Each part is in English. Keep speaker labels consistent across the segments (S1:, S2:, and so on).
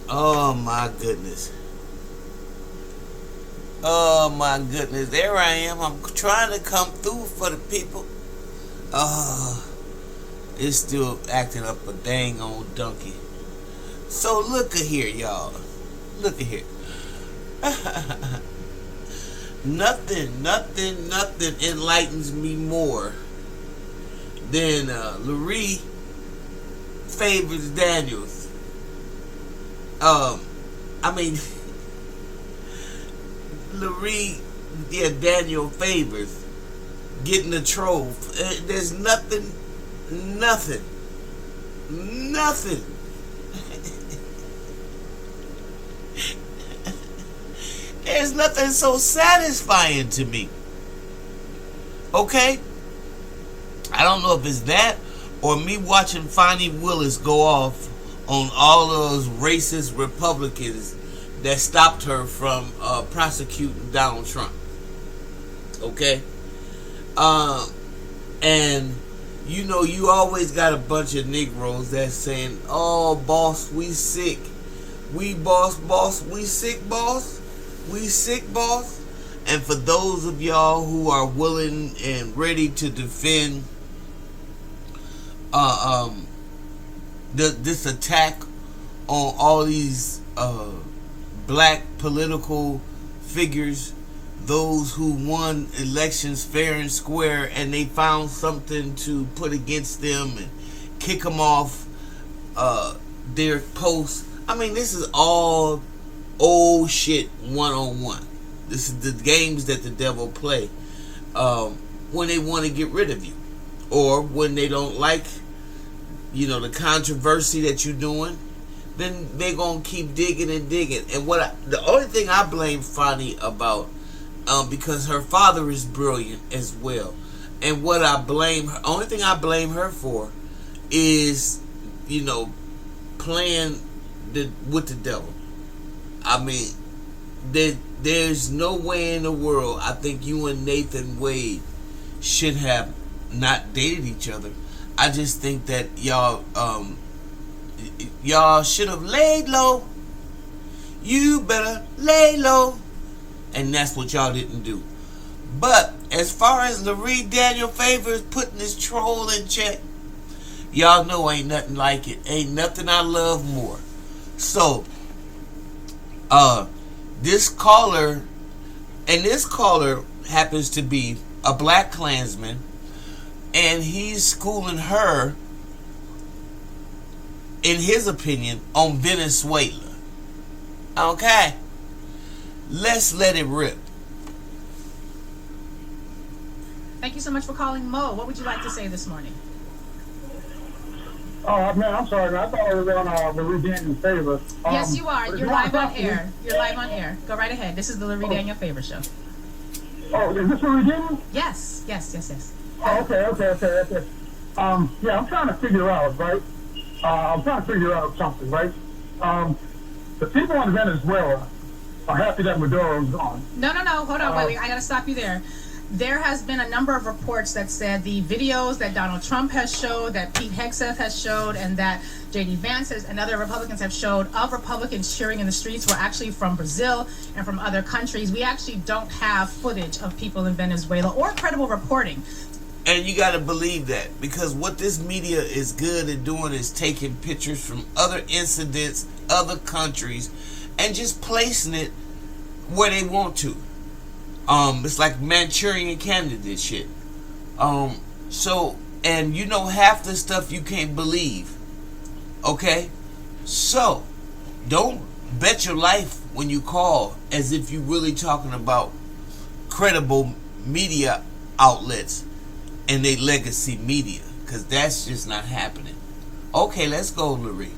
S1: Oh my goodness. Oh my goodness. There I am. I'm trying to come through for the people. It's still acting up a dang old donkey. So look at here, y'all. Look at here. Nothing enlightens me more than Lurie favors Daniels. Lurie, Daniel favors getting a trove. There's nothing. There's nothing so satisfying to me. Okay? I don't know if it's that or me watching Fonnie Willis go off on all those racist Republicans that stopped her from prosecuting Donald Trump. Okay? And you always got a bunch of Negroes that's saying, "Oh, boss, we sick. We boss, we sick, boss. We sick, boss." And for those of y'all who are willing and ready to defend this attack on all these black political figures, those who won elections fair and square, and they found something to put against them and kick them off their posts. I mean, this is all old shit 101. This is the games that the devil play when they want to get rid of you, or when they don't like the controversy that you're doing. Then they're gonna keep digging and digging. And the only thing I blame Fonnie about, because her father is brilliant as well, and what I blame her, only thing I blame her for is playing with the devil. I mean, there's no way in the world I think you and Nathan Wade should have not dated each other. I just think that y'all should have laid low. You better lay low. And that's what y'all didn't do. But as far as Lurie Daniel favors putting this troll in check, y'all know ain't nothing like it. Ain't nothing I love more. So this caller happens to be a black Klansman, and he's schooling her, in his opinion, on Venezuela. Okay? Let's let it rip.
S2: Thank you so much for calling, Mo. What would you like to say this morning?
S3: Oh, man, I'm sorry, man. I thought I was on the Lurie Daniel favor.
S2: Yes, you are. You're live on air. You're live on air. Go right ahead. This is the Lurie Daniel Favor Show.
S3: Oh, is this Lurie Daniel?
S2: Yes.
S3: Oh, okay. Yeah, I'm trying to figure out, right? I'm trying to figure out something, right? The people in Venezuela are happy that Maduro's gone.
S2: No. Hold on. Wait. I got to stop you there. There has been a number of reports that said the videos that Donald Trump has showed, that Pete Hegseth has showed, and that J.D. Vance and other Republicans have showed of Republicans cheering in the streets were actually from Brazil and from other countries. We actually don't have footage of people in Venezuela or credible reporting.
S1: And you got to believe that, because what this media is good at doing is taking pictures from other incidents, other countries, and just placing it where they want to. It's like Manchurian candidate shit. So, and half the stuff you can't believe. Okay? So, don't bet your life when you call as if you're really talking about credible media outlets and they legacy media, because that's just not happening. Okay, let's go, Lurie.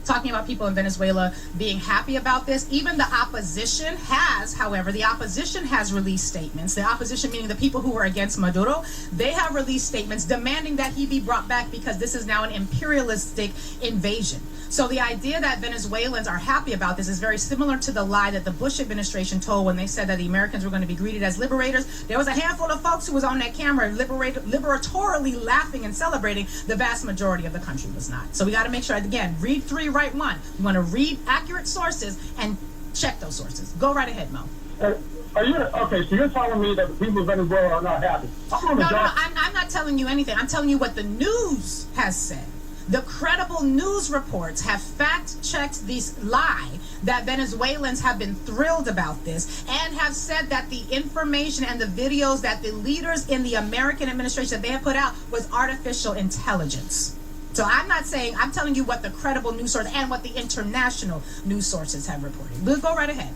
S2: Talking about people in Venezuela being happy about this. Even the opposition has released statements. The opposition, meaning the people who are against Maduro, they have released statements demanding that he be brought back because this is now an imperialistic invasion. So the idea that Venezuelans are happy about this is very similar to the lie that the Bush administration told when they said that the Americans were going to be greeted as liberators. There was a handful of folks who was on that camera liberatorily laughing and celebrating. The vast majority of the country was not. So we got to make sure, again, read 3, right one. You want to read accurate sources and check those sources. Go right ahead, Mo.
S3: Are you okay? So you're telling me that the people of Venezuela are not happy?
S2: No, I'm not telling you anything. I'm telling you what the news has said. The credible news reports have fact-checked this lie that Venezuelans have been thrilled about this and have said that the information and the videos that the leaders in the American administration that they have put out was artificial intelligence. So I'm not saying, I'm telling you what the credible news source and what the international news sources have reported. We'll go right ahead.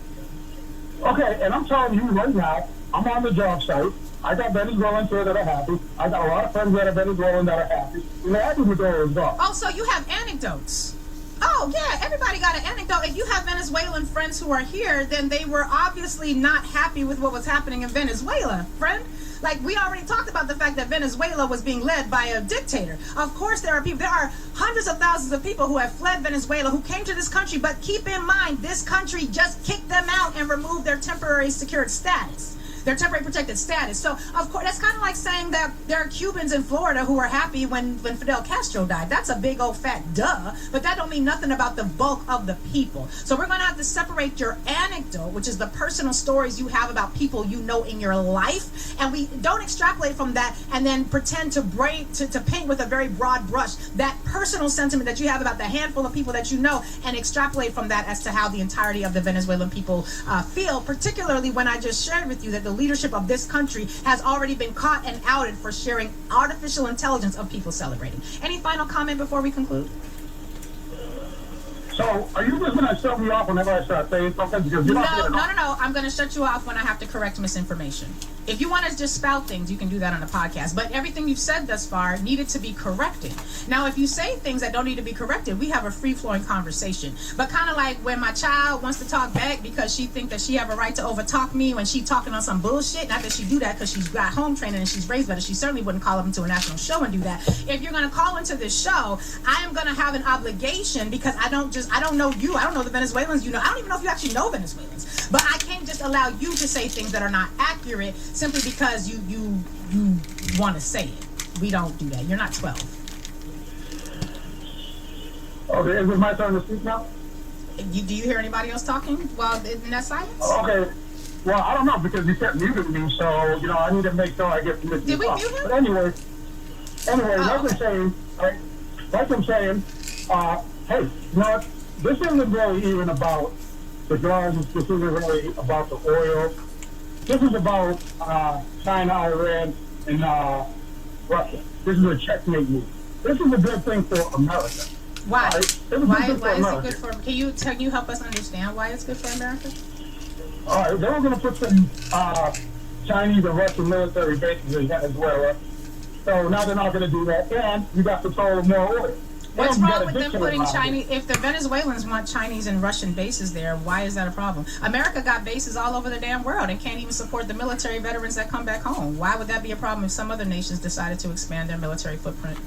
S3: Okay, and I'm telling you right now, I'm on the job site. I got Venezuelans here that are happy. I got a lot of friends that are Venezuelan that are happy. And they're happy with their results.
S2: Oh, so you have anecdotes. Oh, yeah, everybody got an anecdote. If you have Venezuelan friends who are here, then they were obviously not happy with what was happening in Venezuela, friend. Like, we already talked about the fact that Venezuela was being led by a dictator. Of course, there are hundreds of thousands of people who have fled Venezuela who came to this country, but keep in mind, this country just kicked them out and removed their temporary secured status. Their temporary protected status. So, of course, that's kind of like saying that there are Cubans in Florida who are happy when Fidel Castro died. That's a big old fat duh, but that don't mean nothing about the bulk of the people. So we're going to have to separate your anecdote, which is the personal stories you have about people you know in your life, and we don't extrapolate from that and then pretend to paint with a very broad brush that personal sentiment that you have about the handful of people that you know and extrapolate from that as to how the entirety of the Venezuelan people feel, particularly when I just shared with you that the leadership of this country has already been caught and outed for sharing artificial intelligence of people celebrating. Any final comment before we conclude?
S3: So, are you just going to shut me off whenever I start saying something? Because you're not
S2: No. I'm going to shut you off when I have to correct misinformation. If you want to just spout things, you can do that on the podcast. But everything you've said thus far needed to be corrected. Now, if you say things that don't need to be corrected, we have a free-flowing conversation. But kind of like when my child wants to talk back because she thinks that she have a right to overtalk me when she talking on some bullshit. Not that she do that because she's got home training and she's raised better. She certainly wouldn't call up into a national show and do that. If you're going to call into this show, I am going to have an obligation because I don't know you. I don't know the Venezuelans you know. I don't even know if you actually know Venezuelans. But I can't just allow you to say things that are not accurate simply because you want to say it. We don't do that. You're not 12.
S3: Okay, is it my turn to speak now?
S2: Do you hear anybody else talking while in that silence?
S3: Okay. Well, I don't know because you kept muting me, so I need to make sure I get permission.
S2: Did we mute him?
S3: But anyway, like I'm saying, hey, this isn't really even about the guns. This isn't really about the oil. This is about China, Iran, and Russia. This is a checkmate move. This is a good thing for America.
S2: Why?
S3: Why
S2: is it good for? Can you help us understand why it's good for America?
S3: All right, they were going to put some Chinese and Russian military bases in Venezuela. So now they're not going to do that, and you got control of more oil.
S2: What's wrong with them putting Chinese? If the Venezuelans want Chinese and Russian bases there, why is that a problem? America got bases all over the damn world and can't even support the military veterans that come back home. Why would that be a problem if some other nations decided to expand their military footprint?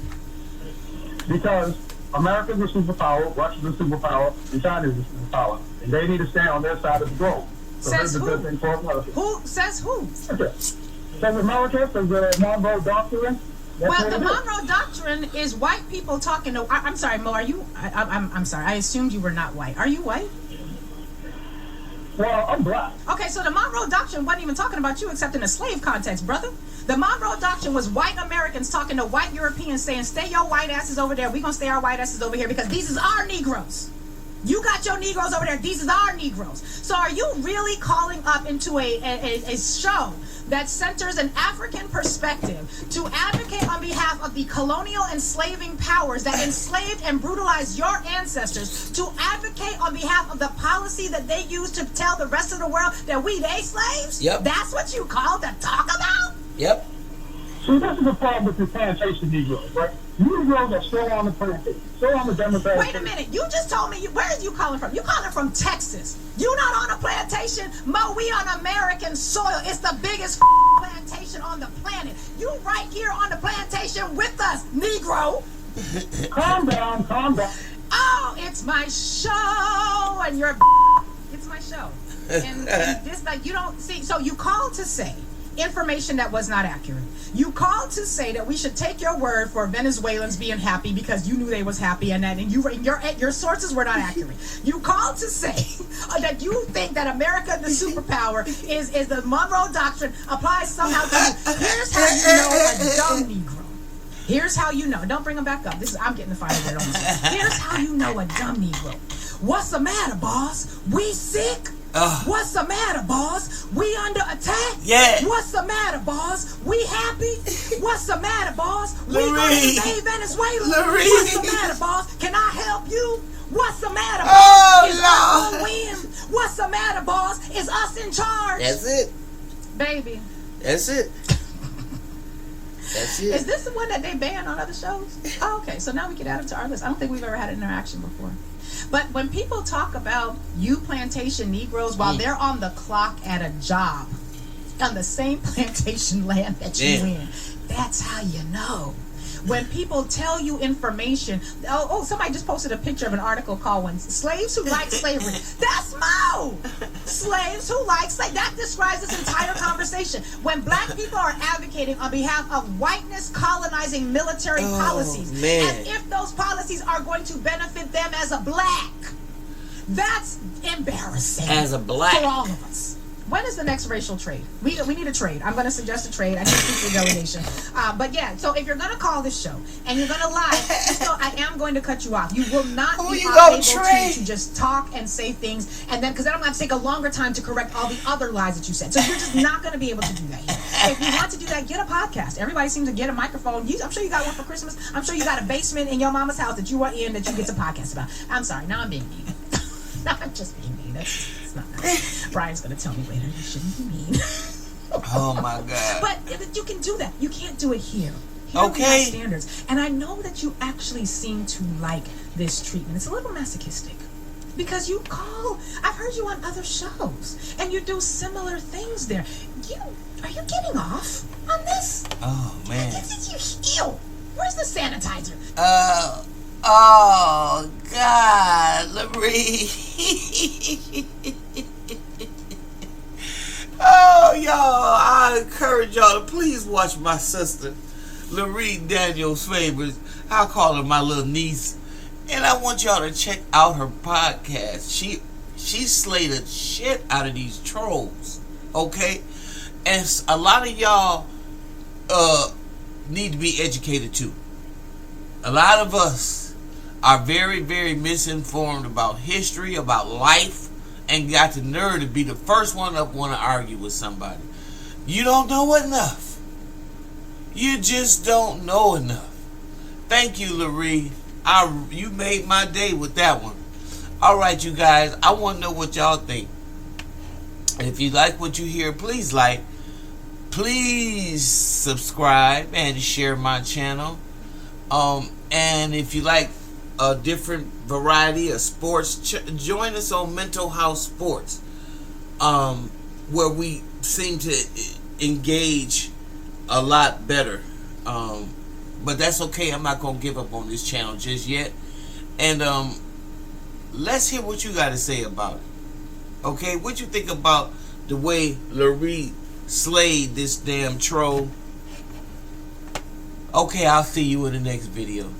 S3: Because America's a superpower, Russia's a superpower, and China's a superpower. And they need to stand on their side of the globe. So
S2: says who?
S3: Who
S2: says who?
S3: Okay. Says America, says the Monroe Doctrine.
S2: Well, the Monroe Doctrine is white people talking to... I'm sorry, Mo, are you... I'm sorry, I assumed you were not white. Are you white?
S3: Well, I'm black.
S2: Okay, so the Monroe Doctrine wasn't even talking about you except in a slave context, brother. The Monroe Doctrine was white Americans talking to white Europeans saying, stay your white asses over there. We're going to stay our white asses over here because these is our Negroes. You got your Negroes over there. These is our Negroes. So are you really calling up into a show that centers an African perspective to advocate on behalf of the colonial enslaving powers that enslaved and brutalized your ancestors, to advocate on behalf of the policy that they used to tell the rest of the world that we they slaves?
S1: Yep.
S2: That's what you call to talk about?
S1: Yep.
S3: See, this is the problem with the plantation Negroes, right? You Negroes are still on the plantation, still on the Democratic.
S2: Wait a minute, you just told me, where are you calling from? You calling from Texas. You not on a plantation? Mo, we on American soil. It's the biggest plantation on the planet. You right here on the plantation with us, Negro.
S3: Calm down, calm down.
S2: Oh, it's my show, and you're it's my show. And this, like, you don't see, so you called to say information that was not accurate. You called to say that we should take your word for Venezuelans being happy because you knew they was happy, and that your sources were not accurate. You called to say that you think that America, the superpower, is the Monroe Doctrine applies somehow to you. Here's how you know a dumb Negro. Here's how you know. Don't bring them back up. I'm getting the final word on this. Here's how you know a dumb Negro. What's the matter, boss? We sick? What's the matter, boss? We under attack?
S1: Yeah.
S2: What's the matter, boss? We happy? What's the matter, boss? We
S1: Lurie.
S2: gonna invade Venezuela?
S1: Lurie.
S2: What's the matter, boss? Can I help you? What's the matter, boss?
S1: Oh,
S2: Is
S1: Lord.
S2: us gonna win? What's the matter, boss? Is us in charge?
S1: That's it.
S2: Baby.
S1: That's it. That's it.
S2: Is this the one that they ban on other shows? Oh, okay, so now we can add it to our list. I don't think we've ever had an interaction before. But when people talk about you plantation Negroes while they're on the clock at a job on the same plantation land that you in, that's how you know. When people tell you information, somebody just posted a picture of an article called "When Slaves Who Like Slavery." That's Mo. Slaves who like slavery. That describes this entire conversation. When black people are advocating on behalf of whiteness colonizing military policies, as if those policies are going to benefit them as a black. That's embarrassing.
S1: As a black.
S2: For all of us. When is the next racial trade? We need a trade. I'm going to suggest a trade. I can't speak for delegation. But yeah, so if you're going to call this show and you're going to lie, I am going to cut you off. You will not be able to just talk and say things, and then because then I'm going to take a longer time to correct all the other lies that you said. So you're just not going to be able to do that here. If you want to do that, get a podcast. Everybody seems to get a microphone. I'm sure you got one for Christmas. I'm sure you got a basement in your mama's house that you are in that you get to podcast about. I'm sorry. Now I'm being mean. No, I'm just being mean. It's not nice. Brian's going to tell me later, you shouldn't be mean.
S1: Oh, my God.
S2: But you can do that. You can't do it here. Here we have standards. And I know that you actually seem to like this treatment. It's a little masochistic. Because I've heard you on other shows, and you do similar things there. Are you getting off on this?
S1: Oh, man.
S2: Ew. Where's the sanitizer?
S1: Oh, God, Lurie. Oh, y'all, I encourage y'all to please watch my sister, Lurie Daniels Favors. I call her my little niece. And I want y'all to check out her podcast. She slayed the shit out of these trolls, okay? And a lot of y'all need to be educated too. A lot of us are very, very misinformed about history, about life, and got the nerve to be the first one up want to argue with somebody. You don't know enough. You just don't know enough. Thank you, Lurie. You made my day with that one. All right, you guys, I want to know what y'all think. If you like what you hear, please like, please subscribe and share my channel. And if you like a different variety of sports, join us on Mental House Sports, where we seem to engage a lot better. But that's okay. I'm not going to give up on this channel just yet. And let's hear what you got to say about it. Okay, what you think about the way Lurie slayed this damn troll? Okay, I'll see you in the next video.